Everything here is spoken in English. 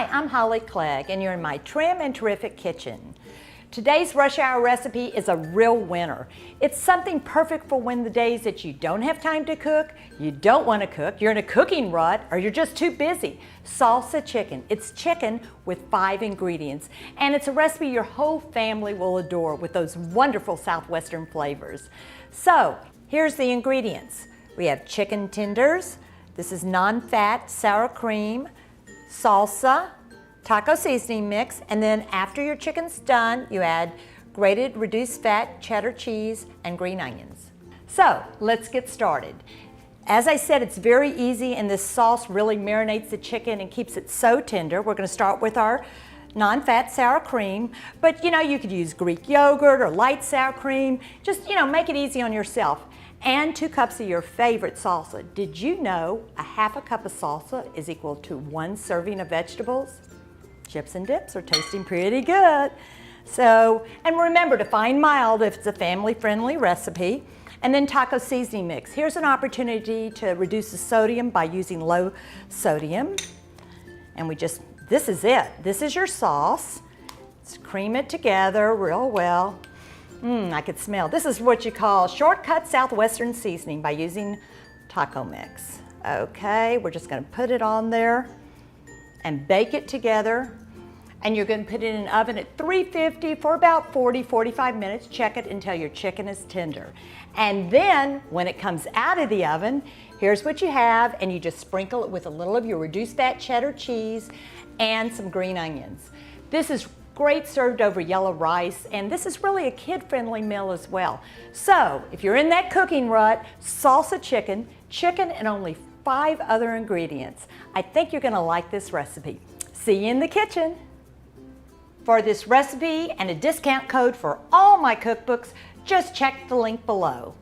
Hi, I'm Holly Clegg, and you're in my trim and terrific kitchen. Today's rush hour recipe is a real winner. It's something perfect for when the days that you don't have time to cook, you don't want to cook, you're in a cooking rut, or you're just too busy. Salsa chicken. It's chicken with 5 ingredients, and it's a recipe your whole family will adore with those wonderful southwestern flavors. So, here's the ingredients. We have chicken tenders. This is non-fat sour cream, salsa, taco seasoning mix, and then after your chicken's done, you add grated reduced fat cheddar cheese and green onions. So let's get started. As I said, it's very easy, and this sauce really marinates the chicken and keeps it so tender. We're going to start with our non-fat sour cream, but you could use Greek yogurt or light sour cream. Just make it easy on yourself. And 2 cups of your favorite salsa. Did you know a half a cup of salsa is equal to 1 serving of vegetables? Chips and dips are tasting pretty good. So, and remember to find mild if it's a family-friendly recipe. And then taco seasoning mix. Here's an opportunity to reduce the sodium by using low sodium. And this is it. This is your sauce. Let's cream it together real well. I could smell. This is what you call shortcut Southwestern seasoning by using taco mix. Okay, we're just gonna put it on there and bake it together. And you're going to put it in an oven at 350 for about 40-45 minutes. Check it until your chicken is tender. And then when it comes out of the oven, here's what you have, and you just sprinkle it with a little of your reduced fat cheddar cheese and some green onions. This is great served over yellow rice, and this is really a kid-friendly meal as well. So if you're in that cooking rut, salsa chicken and only 5 other ingredients. I think you're going to like this recipe. See you in the kitchen. For this recipe and a discount code for all my cookbooks, just check the link below.